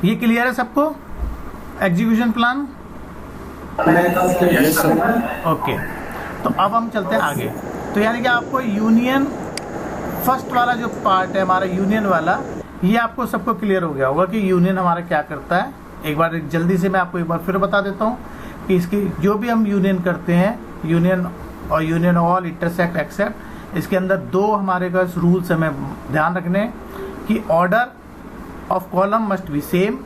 ये क्लियर है सबको एग्जीक्यूशन प्लान? ओके, तो अब हम चलते हैं आगे। तो यानी कि आपको यूनियन फर्स्ट वाला जो पार्ट है हमारा यूनियन वाला, ये आपको सबको क्लियर हो गया होगा कि यूनियन हमारा क्या करता है। एक बार जल्दी से मैं आपको एक बार फिर बता देता हूँ कि इसकी जो भी हम यूनियन करते हैं, यूनियन और यूनियन ऑल, इंटरसेक्ट, एक्सेप्ट, इसके अंदर दो हमारे पास रूल्स हमें ध्यान रखने कि order of column must be same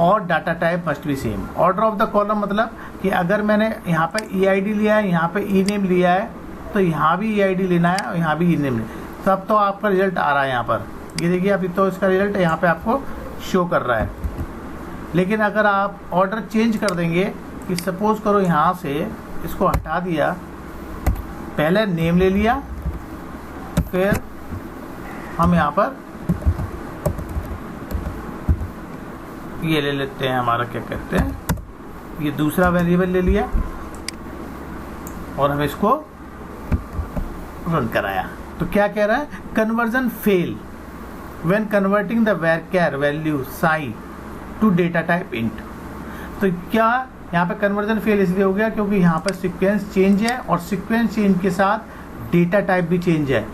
और data type must be same. Order of the column मतलब कि अगर मैंने यहाँ पे EID लिया है, यहाँ पे ई नेम लिया है, तो यहाँ भी EID लेना है और यहाँ भी ई नेम लेना है, तब तो आपका रिजल्ट आ रहा है यहाँ पर। ये देखिए अभी तो इसका रिजल्ट यहाँ पे आपको शो कर रहा है। लेकिन अगर आप ऑर्डर चेंज कर देंगे कि सपोज करो यहाँ से इसको हटा दिया, पहले नेम ले लिया, फिर हम यहाँ पर ये ले लेते हैं, हमारा क्या कहते हैं, ये दूसरा वेरिएबल ले लिया और हम इसको रन कराया। तो क्या कह रहा है, conversion fail when converting the varchar value Sai to data type int. तो क्या यहाँ पे कन्वर्जन फेल इसलिए हो गया क्योंकि यहाँ पर सीक्वेंस चेंज है और सीक्वेंस चेंज के साथ डेटा टाइप भी चेंज है।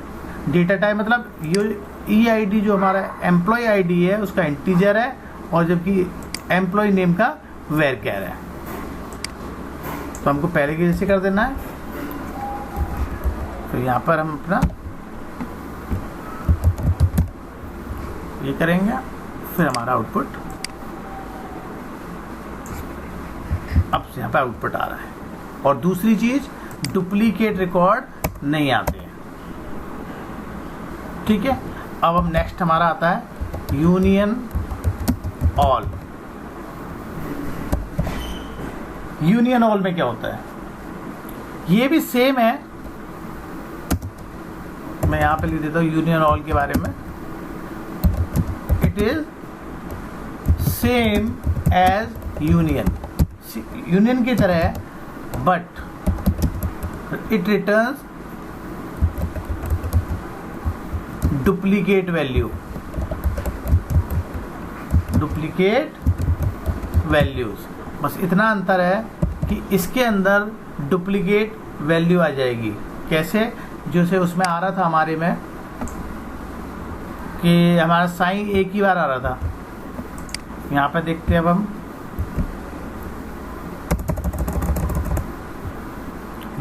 डेटा टाइप मतलब ये EID जो हमारा एम्प्लॉय ID है उसका इंटीजर है और जबकि एम्प्लॉय नेम का varchar है। तो हमको पहले के जैसे कर देना है। तो यहाँ पर हम अपना ये करेंगे, फिर हमारा आउटपुट, अब से यहाँ पे आउटपुट आ रहा है। और दूसरी चीज, डुप्लीकेट रिकॉर्ड नहीं आते हैं। ठीक है, अब हम नेक्स्ट हमारा आता है यूनियन ऑल। यूनियन ऑल में क्या होता है, ये भी सेम है। मैं यहां पे लिख देता हूं यूनियन ऑल के बारे में। It is same as union, union की तरह है, but it returns duplicate value, duplicate values. बस इतना अंतर है कि इसके अंदर डुप्लीकेट वैल्यू आ जाएगी। कैसे, जैसे उसमें आ रहा था हमारे में कि हमारा साइन एक ही बार आ रहा था। यहाँ पे देखते हैं अब हम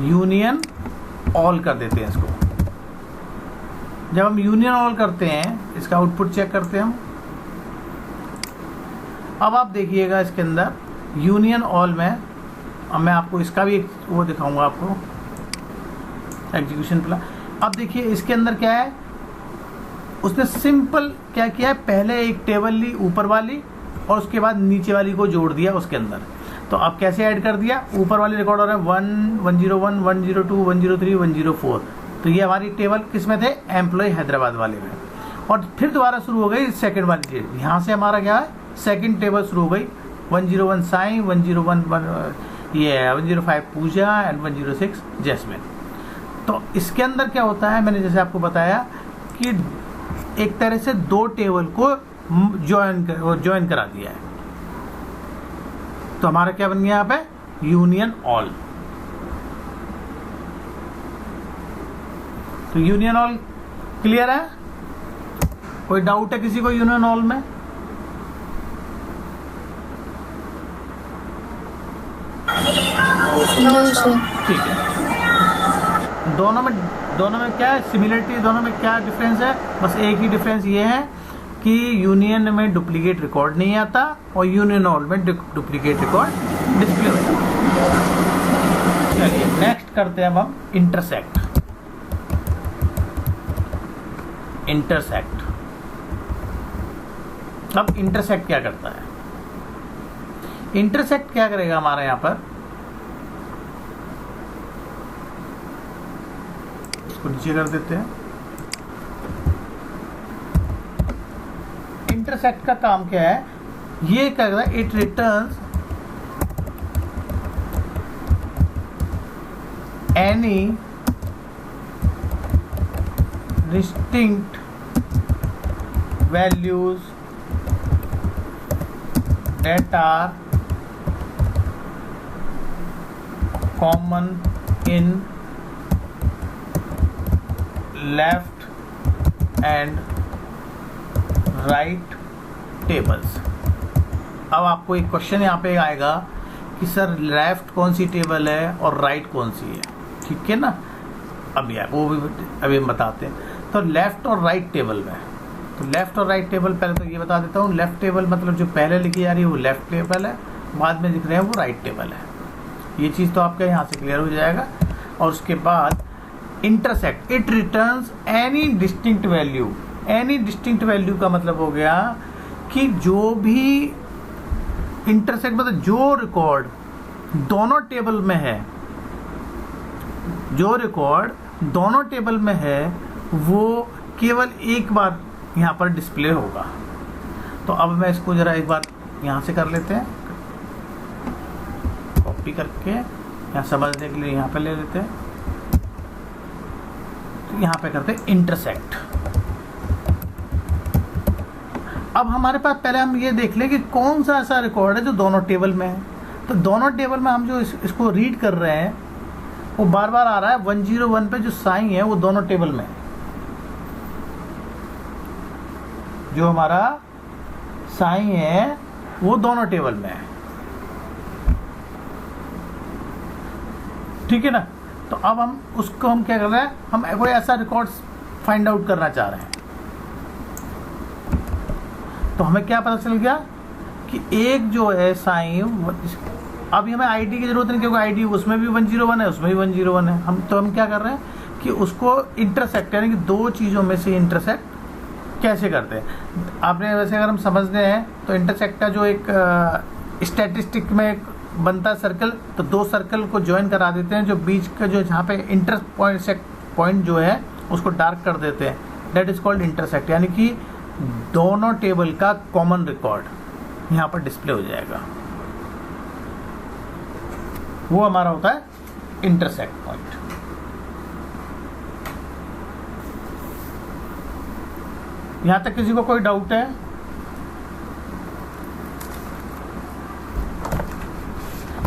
यूनियन ऑल कर देते हैं इसको। जब हम यूनियन ऑल करते हैं, इसका आउटपुट चेक करते हैं हम। अब आप देखिएगा इसके अंदर यूनियन ऑल में, अब मैं आपको इसका भी एक वो दिखाऊंगा आपको एग्जीक्यूशन प्लान। अब देखिए इसके अंदर क्या है, उसने सिंपल क्या किया है, पहले एक टेबल ली ऊपर वाली और उसके बाद नीचे वाली को जोड़ दिया उसके अंदर। तो अब कैसे ऐड कर दिया, ऊपर वाले रिकॉर्ड हो रहे हैं 1, 101, 102, 103, 104। तो ये हमारी टेबल किस में थे, एम्प्लॉय हैदराबाद वाले में। और फिर दोबारा शुरू हो गई सेकंड वाली टेबल, यहाँ से हमारा क्या है, सेकंड टेबल शुरू हो गई 101 साई, 101 ये 105 पूजा एंड 106 जैस्मिन। तो इसके अंदर क्या होता है, मैंने जैसे आपको बताया कि एक तरह से दो टेबल को ज्वाइन करा दिया है। तो हमारा क्या बन गया यहाँ पे, यूनियन ऑल। तो यूनियन ऑल क्लियर है? कोई डाउट है किसी को यूनियन ऑल में? ठीक है। दोनों में क्या है सिमिलरिटी, दोनों में क्या डिफरेंस है, बस एक ही डिफरेंस ये है कि यूनियन में डुप्लीकेट रिकॉर्ड नहीं आता और यूनियन ऑल में डुप्लीकेट रिकॉर्ड डिस्प्ले हो जाता है। चलिए नेक्स्ट करते हैं अब हम इंटरसेक्ट। अब इंटरसेक्ट क्या करता है, इंटरसेक्ट क्या करेगा हमारे यहां पर, इसको नीचे कर देते हैं। इंटरसेक्ट का काम क्या है, ये क्या करता है, it returns any distinct values that are common in left and right tables। अब आपको एक क्वेश्चन यहाँ पे आएगा कि सर लेफ्ट कौन सी टेबल है और राइट कौन सी है, ठीक है ना। अभी वो भी अभी हम बताते हैं। तो लेफ्ट और राइट टेबल में, तो लेफ्ट और राइट टेबल पहले तो ये बता देता हूँ। लेफ्ट टेबल मतलब जो पहले लिखी जा रही है वो लेफ्ट टेबल है, बाद में लिख रहे हैं वो राइट टेबल है। ये चीज़ तो आपका यहाँ से क्लियर हो जाएगा। और उसके बाद intersect, it returns any distinct value. Any distinct value का मतलब हो गया कि जो भी इंटरसेक्ट मतलब जो रिकॉर्ड दोनों टेबल में है, जो रिकॉर्ड दोनों टेबल में है वो केवल एक बार यहाँ पर डिस्प्ले होगा। तो अब मैं इसको जरा एक बार यहाँ से कर लेते हैं, कॉपी करके यहाँ समझने के लिए यहाँ पे ले लेते हैं। तो यहाँ पे करते हैं इंटरसेक्ट। अब हमारे पास पहले हम ये देख लें कि कौन सा ऐसा रिकॉर्ड है जो दोनों टेबल में है। तो दोनों टेबल में हम जो इसको रीड कर रहे हैं वो बार बार आ रहा है 101 पे जो साइन है वो दोनों टेबल में है। जो हमारा साइन है वो दोनों टेबल में है, ठीक है ना। तो अब हम उसको हम क्या कर रहे हैं, हम कोई ऐसा रिकॉर्ड फाइंड आउट करना चाह रहे हैं। तो हमें क्या पता चल गया कि एक जो है साइन, अभी हमें आईडी की जरूरत नहीं क्योंकि आईडी उसमें भी 101 है, उसमें भी 101 है। हम क्या कर रहे हैं कि उसको इंटरसेक्ट यानी कि दो चीज़ों में से इंटरसेक्ट कैसे करते हैं। आपने वैसे अगर हम समझते हैं तो इंटरसेक्ट का जो एक स्टैटिस्टिक में एक बनता है सर्कल, तो दो सर्कल को ज्वाइन करा देते हैं, जो बीच का जो जहाँ पे इंटरसेक्ट पॉइंट जो है उसको डार्क कर देते हैं, दैट इज कॉल्ड इंटरसेक्ट। यानी कि दोनों टेबल का कॉमन रिकॉर्ड यहाँ पर डिस्प्ले हो जाएगा, वो हमारा होता है इंटरसेक्ट पॉइंट। यहां तक किसी को कोई डाउट है?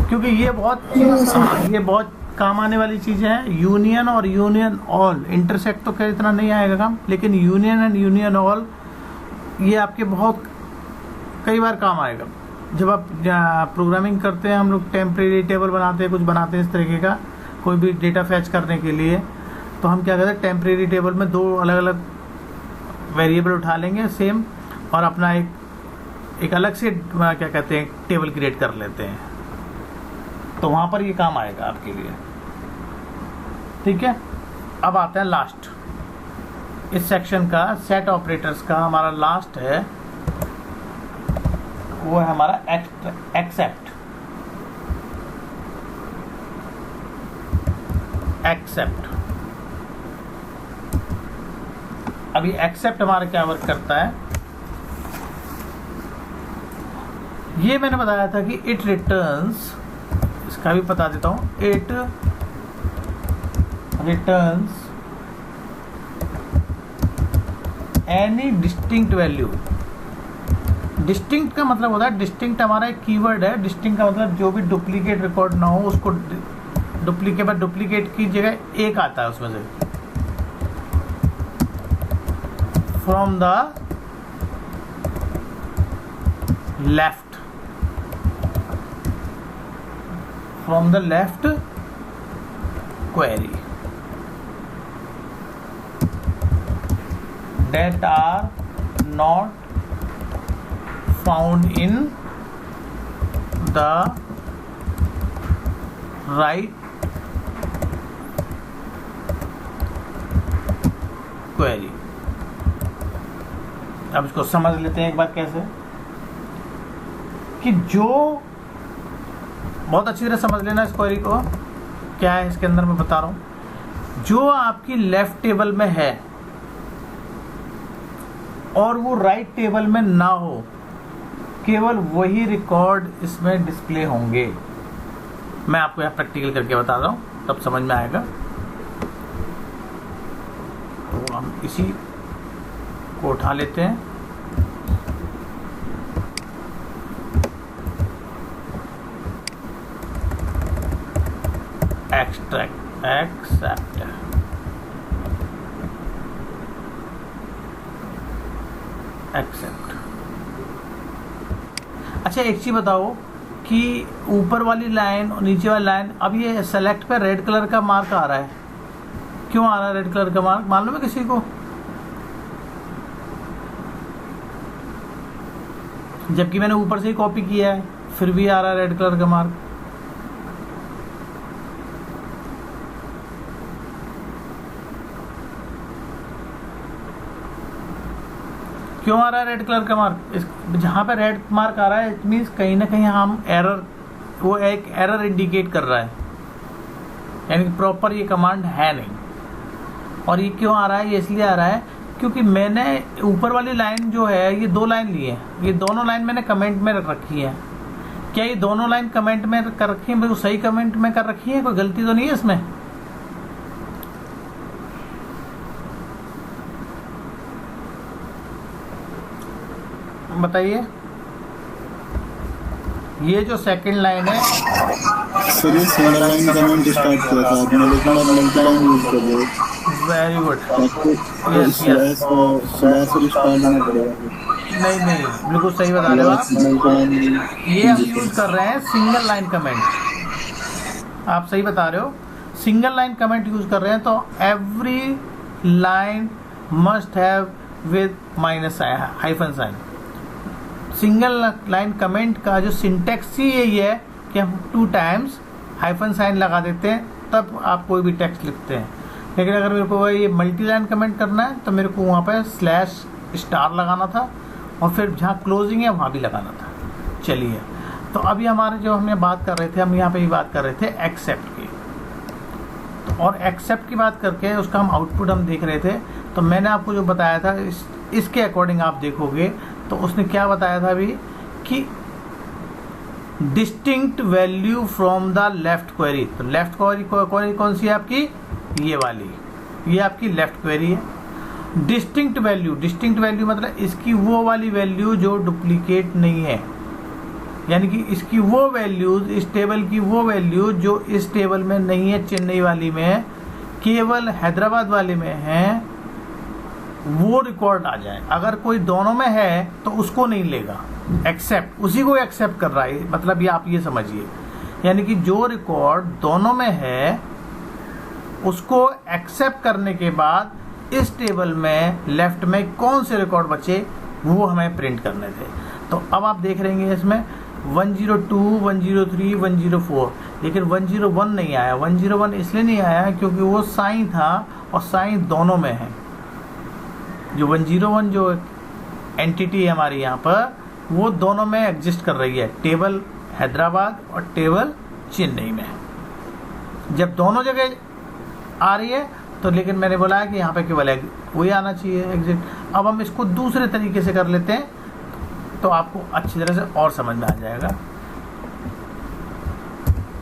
क्योंकि ये बहुत काम आने वाली चीजें हैं। यूनियन और यूनियन ऑल, इंटरसेक्ट तो खैर इतना नहीं आएगा काम, लेकिन यूनियन एंड यूनियन ऑल ये आपके बहुत कई बार काम आएगा। जब आप प्रोग्रामिंग करते हैं, हम लोग टेम्परेरी टेबल बनाते हैं, कुछ बनाते हैं इस तरीके का, कोई भी डेटा फैच करने के लिए, तो हम क्या करते हैं टेम्परेरी टेबल में दो अलग अलग वेरिएबल उठा लेंगे सेम, और अपना एक अलग से क्या कहते हैं टेबल क्रिएट कर लेते हैं। तो वहां पर ये काम आएगा आपके लिए, ठीक है। अब आता है लास्ट, इस सेक्शन का सेट ऑपरेटर्स का हमारा लास्ट है, वो है हमारा एक्सेप्ट। अभी एक्सेप्ट हमारा क्या वर्क करता है, ये मैंने बताया था कि इट रिटर्न्स, इसका भी बता देता हूं, it returns any distinct value. Distinct का मतलब होता है, डिस्टिंक्ट हमारा एक कीवर्ड है। डिस्टिंक्ट का मतलब जो भी डुप्लीकेट रिकॉर्ड ना हो उसको डुप्लीकेट की जगह एक आता है उसमें से, from the left, from the left query that are not found in the right query। अब इसको समझ लेते हैं एक बार कैसे, कि जो बहुत अच्छी तरह समझ लेना इस क्वेरी को, क्या है इसके अंदर मैं बता रहा हूं। जो आपकी लेफ्ट टेबल में है और वो राइट टेबल में ना हो, केवल वही रिकॉर्ड इसमें डिस्प्ले होंगे। मैं आपको यहाँ प्रैक्टिकल करके बता रहा हूँ, तब समझ में आएगा। तो हम इसी को उठा लेते हैं, एक्सट्रैक्ट एक्सेप्ट। एक्सेप्ट। अच्छा एक चीज बताओ कि ऊपर वाली लाइन और नीचे वाली लाइन, अब ये सेलेक्ट पे रेड कलर का मार्क आ रहा है, क्यों आ रहा है रेड कलर का मार्क, मालूम है किसी को? जबकि मैंने ऊपर से ही कॉपी किया है, फिर भी आ रहा है रेड कलर का मार्क। क्यों आ रहा है रेड कलर का मार्क? इस जहां पे रेड मार्क आ रहा है इट मीन्स कहीं ना कहीं हम एरर, वो एक एरर इंडिकेट कर रहा है, यानी कि प्रॉपर ये कमांड है नहीं। और ये क्यों आ रहा है? ये इसलिए आ रहा है क्योंकि मैंने ऊपर वाली लाइन जो है, ये 2 लाइन ली है, ये दोनों लाइन मैंने कमेंट में रख रखी है। क्या ये दोनों लाइन कमेंट में कर रखी है? बिल्कुल सही कमेंट में कर रखी है, कोई गलती तो नहीं है इसमें? बताइए। ये जो सेकंड लाइन है सर, ये सिंगल लाइन कमेंट स्टार्ट किया था आपने, लेकिन आप मल्टी लाइन यूज कर रहे हो। Very good. आपको स्लैश और स्टार्ट करना पड़ेगा। नहीं, बिल्कुल सही बता रहे हो आप। ये हम यूज कर रहे हैं सिंगल लाइन कमेंट। आप सही बता रहे हो, सिंगल लाइन कमेंट यूज कर रहे हैं। तो every line must have with minus hyphen sign. Single line comment का जो सिंटेक्स ही यही है कि हम 2 टाइम्स हाइफन साइन लगा देते हैं, तब आप कोई भी टेक्स्ट लिखते हैं। लेकिन अगर मेरे को ये मल्टी लाइन कमेंट करना है तो मेरे को वहाँ पे स्लैश स्टार लगाना था, और फिर जहाँ क्लोजिंग है वहाँ भी लगाना था। चलिए, तो अभी हमारे जो हमने बात कर रहे थे, हम यहाँ पे ही बात कर रहे थे एक्सेप्ट की। तो और एक्सेप्ट की बात करके उसका हम आउटपुट हम देख रहे थे। तो मैंने आपको जो बताया था इसके अकॉर्डिंग आप देखोगे तो उसने क्या बताया था अभी कि distinct value from the left query. तो लेफ्ट क्वेरी कौन सी है आपकी? ये वाली, ये आपकी लेफ्ट क्वेरी है। डिस्टिंक्ट वैल्यू मतलब इसकी वो वाली वैल्यू जो डुप्लीकेट नहीं है, यानी कि इसकी वो वैल्यूज, इस टेबल की वो वैल्यू जो इस टेबल में नहीं है, चेन्नई वाली में है, केवल हैदराबाद वाले में है, वो रिकॉर्ड आ जाए। अगर कोई दोनों में है तो उसको नहीं लेगा, एक्सेप्ट उसी को एक्सेप्ट कर रहा है। मतलब ये आप ये समझिए, यानी कि जो रिकॉर्ड दोनों में है उसको एक्सेप्ट करने के बाद इस टेबल में लेफ्ट में कौन से रिकॉर्ड बचे वो हमें प्रिंट करने थे। तो अब आप देख रहे हैं इसमें 102, 103, 104, लेकिन 101 नहीं आया। 101 इसलिए नहीं आया क्योंकि वो साइन था और साइन दोनों में है। जो 101 जो एंटिटी है हमारी यहाँ पर, वो दोनों में एग्जिस्ट कर रही है, टेबल हैदराबाद और टेबल चेन्नई में। जब दोनों जगह आ रही है तो, लेकिन मैंने बोला है कि यहाँ पे केवल वही आना चाहिए एग्जिट। अब हम इसको दूसरे तरीके से कर लेते हैं तो आपको अच्छी तरह से और समझ में आ जाएगा।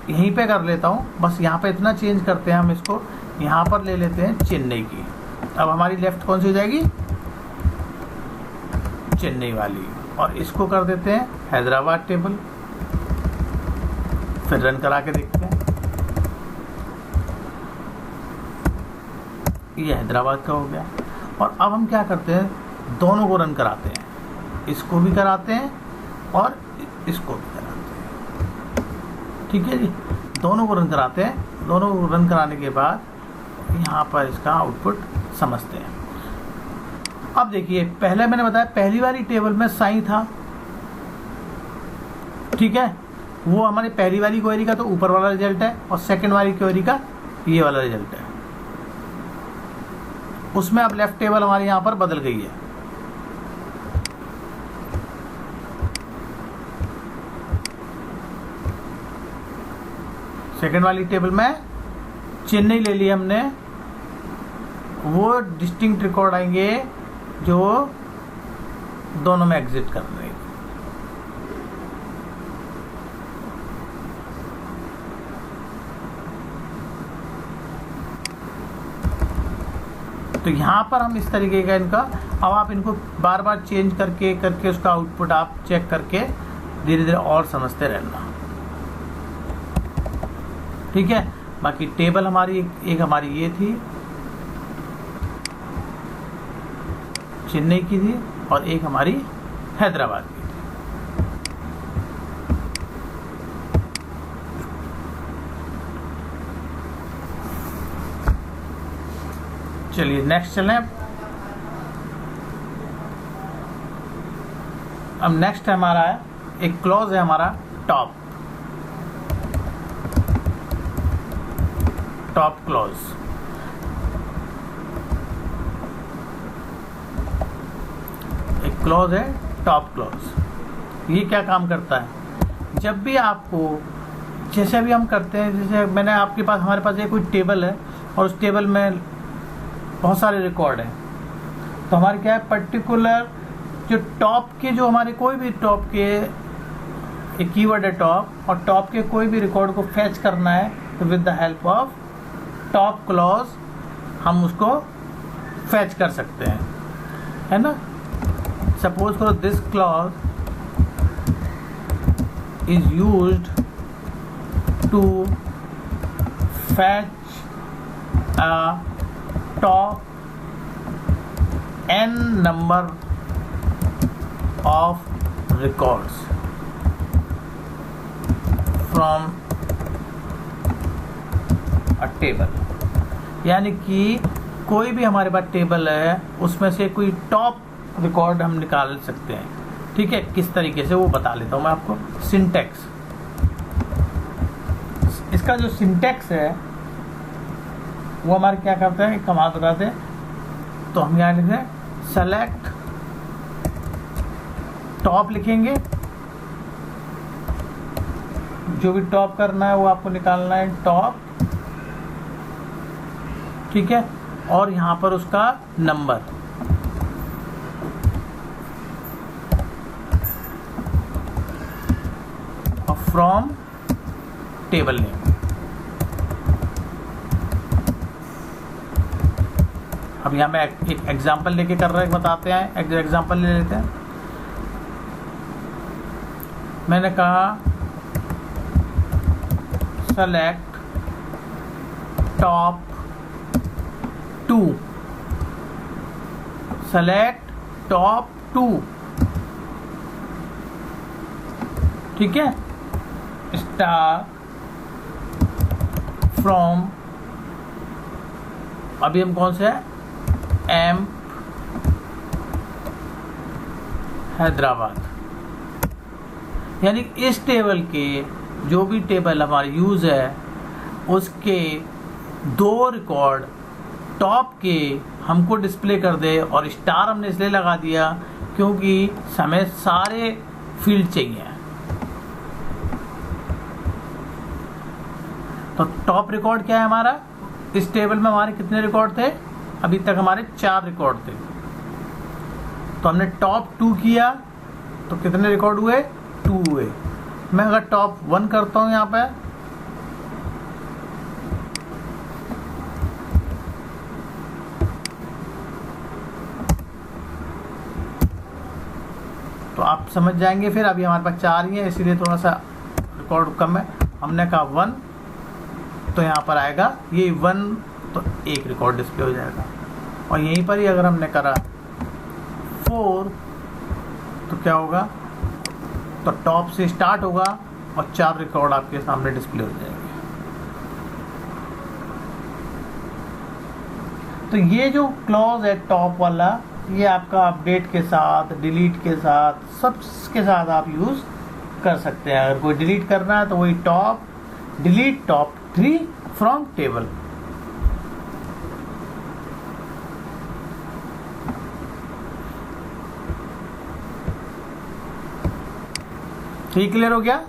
यहीं पे कर लेता हूँ, बस यहाँ पे इतना चेंज करते हैं हम, इसको यहाँ पर ले लेते हैं चेन्नई की। अब हमारी लेफ्ट कौन सी हो जाएगी? चेन्नई वाली। और इसको कर देते हैं हैदराबाद टेबल। फिर रन करा के देखते हैं, ये हैदराबाद का हो गया। और अब हम क्या करते हैं, दोनों को रन कराते हैं, इसको भी कराते हैं और इसको भी कराते हैं। ठीक है जी, दोनों को रन कराते हैं। दोनों को रन कराने के बाद यहाँ पर इसका आउटपुट समझते हैं। अब देखिए, पहले मैंने बताया पहली वाली टेबल में साई था, ठीक है, वो हमारी पहली वाली क्वेरी का तो ऊपर वाला रिजल्ट है, और सेकंड वाली क्वेरी का ये वाला रिजल्ट है। उसमें अब लेफ्ट टेबल हमारी यहां पर बदल गई है। सेकंड वाली टेबल में चेन्नई ले ली हमने, वो डिस्टिंक्ट रिकॉर्ड आएंगे जो दोनों में एग्जिट कर रहे हैं। तो यहाँ पर हम इस तरीके का इनका, अब आप इनको बार बार चेंज करके उसका आउटपुट आप चेक करके धीरे धीरे और समझते रहना। ठीक है, बाकी टेबल हमारी एक हमारी ये थी, चेन्नई की थी, और एक हमारी हैदराबाद की थी। चलिए नेक्स्ट चलें। अब नेक्स्ट है हमारा एक क्लॉज है हमारा टॉप क्लॉज। एक क्लॉज है टॉप क्लॉज। ये क्या काम करता है? जब भी आपको, जैसे अभी हम करते हैं, जैसे मैंने आपके पास, हमारे पास एक कोई टेबल है और उस टेबल में बहुत सारे रिकॉर्ड हैं, तो हमारे क्या है, पर्टिकुलर जो टॉप के, जो हमारे कोई भी टॉप के, एक कीवर्ड है टॉप, और टॉप के कोई भी रिकॉर्ड को फैच करना है, तो with the help of top clause हम उसको फैच कर सकते हैं, है ना। सपोज करो this clause is used to fetch a top n number of records from a table। यानी कि कोई भी हमारे पास टेबल है, उसमें से कोई टॉप रिकॉर्ड हम निकाल सकते हैं। ठीक है, किस तरीके से वो बता लेता हूँ मैं आपको। सिंटैक्स, इसका जो सिंटैक्स है वो हमारे क्या करते हैं, कमाल बताते हैं। तो हम यहाँ लिखते हैं सेलेक्ट टॉप, लिखेंगे जो भी टॉप करना है वो आपको निकालना है टॉप, ठीक है, और यहाँ पर उसका नंबर, और फ्रॉम टेबल नेम। अब यहाँ मैं एक एग्जांपल लेके कर रहे हैं, बताते हैं, एक एग्जांपल ले लेते हैं। मैंने कहा सेलेक्ट टॉप 2, सेलेक्ट टॉप 2, ठीक है, स्टार फ्रॉम, अभी हम कौन से है, एम हैदराबाद। यानी इस टेबल के, जो भी टेबल हमारी यूज है, उसके 2 रिकॉर्ड टॉप के हमको डिस्प्ले कर दे। और स्टार हमने इसलिए लगा दिया क्योंकि हमें सारे फील्ड चाहिए। तो टॉप रिकॉर्ड क्या है हमारा, इस टेबल में हमारे कितने रिकॉर्ड थे, अभी तक हमारे 4 रिकॉर्ड थे। तो हमने टॉप 2 किया तो कितने रिकॉर्ड हुए, 2 हुए। मैं अगर टॉप 1 करता हूं यहाँ पे, तो आप समझ जाएंगे। फिर अभी हमारे पास 4 ही है, इसीलिए थोड़ा सा रिकॉर्ड कम है। हमने कहा 1, तो यहाँ पर आएगा ये 1, तो 1 रिकॉर्ड डिस्प्ले हो जाएगा। और यहीं पर ही अगर हमने करा 4, तो क्या होगा, तो टॉप से स्टार्ट होगा और 4 रिकॉर्ड आपके सामने डिस्प्ले हो जाएंगे। तो ये जो क्लॉज है टॉप वाला, ये आपका अपडेट के साथ, डिलीट के साथ, सब के साथ आप यूज कर सकते हैं। अगर कोई डिलीट करना है तो वही top, delete top 3 from table. ठीक, क्लियर हो गया।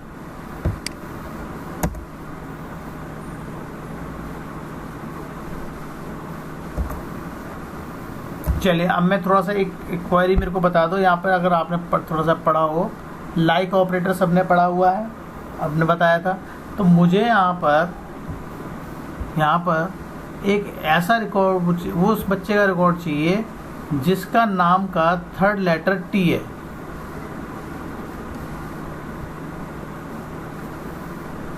चलिए अब मैं थोड़ा सा एक क्वेरी मेरे को बता दो। यहाँ पर अगर आपने थोड़ा सा पढ़ा हो, लाइक ऑपरेटर सबने पढ़ा हुआ है, आपने बताया था। तो मुझे यहाँ पर एक ऐसा रिकॉर्ड, वो उस बच्चे का रिकॉर्ड चाहिए जिसका नाम का 3rd लेटर T है।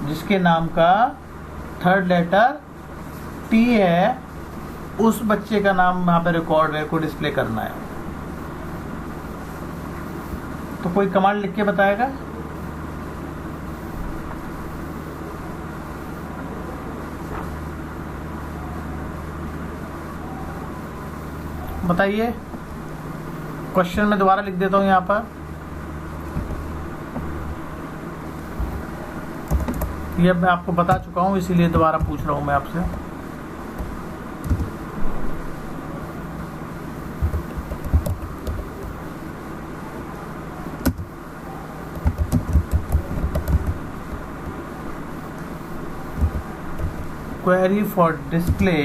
जिसके नाम का थर्ड लेटर टी है, उस बच्चे का नाम यहाँ पे रिकॉर्ड है को डिस्प्ले करना है। तो कोई कमांड लिख के बताएगा? बताइए। क्वेश्चन में दोबारा लिख देता हूं यहाँ पर। ये मैं आपको बता चुका हूं, इसीलिए दोबारा पूछ रहा हूं मैं आपसे। Query for display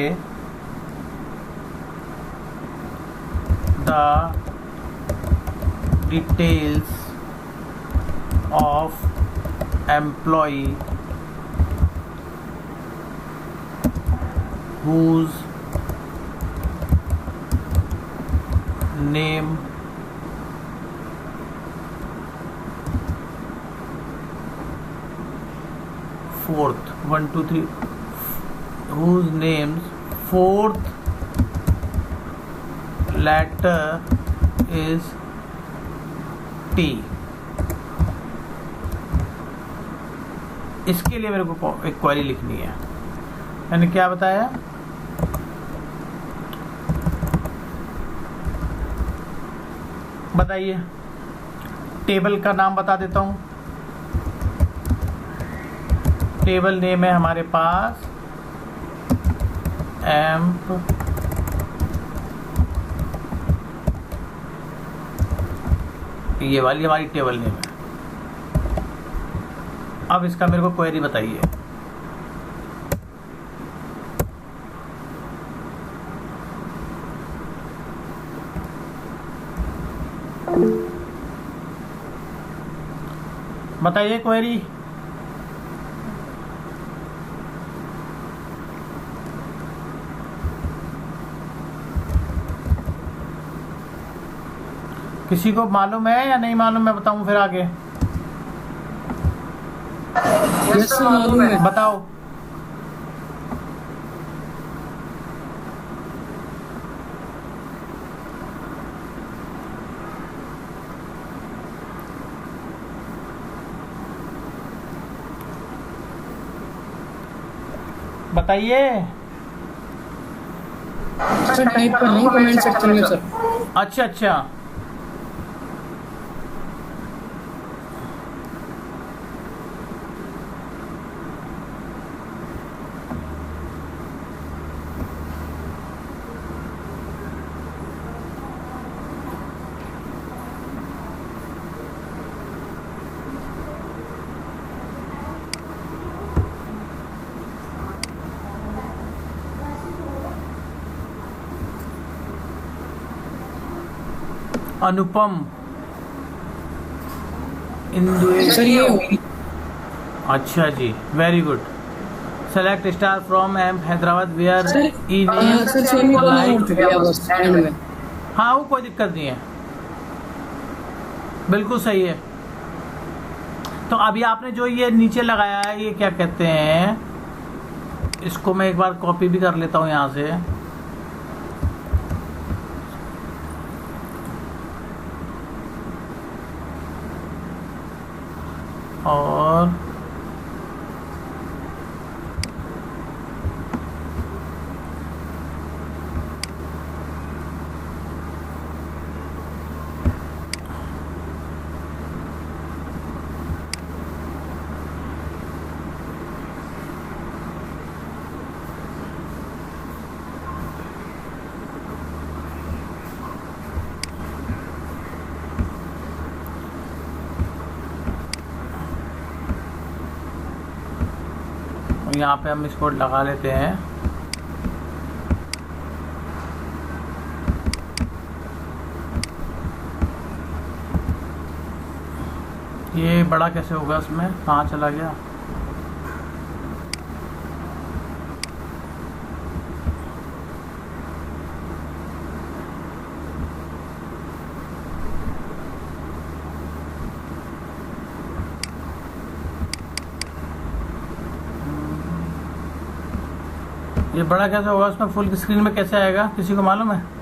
the details of employee whose name fourth 1 2 3 whose name's fourth letter is T। इसके लिए मेरे को एक क्वेरी लिखनी है। मैंने क्या बताया? बताइए। टेबल का नाम बता देता हूं। टेबल नेम है हमारे पास एम्प ये वाली हमारी टेबल नेम है। अब इसका मेरे को क्वेरी बताइए। बताइए क्वेरी। किसी को मालूम है या नहीं मालूम? मैं बताऊं फिर आगे? यस सर मालूम है। बताओ। बताइए। सर टाइप कर रहा हूँ कमेंट सेक्शन में सर। अच्छा अच्छा। अनुपम सर ये अच्छा जी, very good. Select star from M Hyderabad where sir semi colon उठ गया बस एंड में। हाँ वो कोई दिक्कत नहीं है, बिल्कुल सही है। तो अभी आपने जो ये नीचे लगाया है ये क्या कहते हैं? इसको मैं एक बार कॉपी भी कर लेता हूँ यहाँ से। और यहाँ पे हम इसको लगा लेते हैं। ये बड़ा कैसे होगा? इसमें कहाँ चला गया? ये बड़ा कैसे होगा उसमें, फुल स्क्रीन में कैसे आएगा, किसी को मालूम है?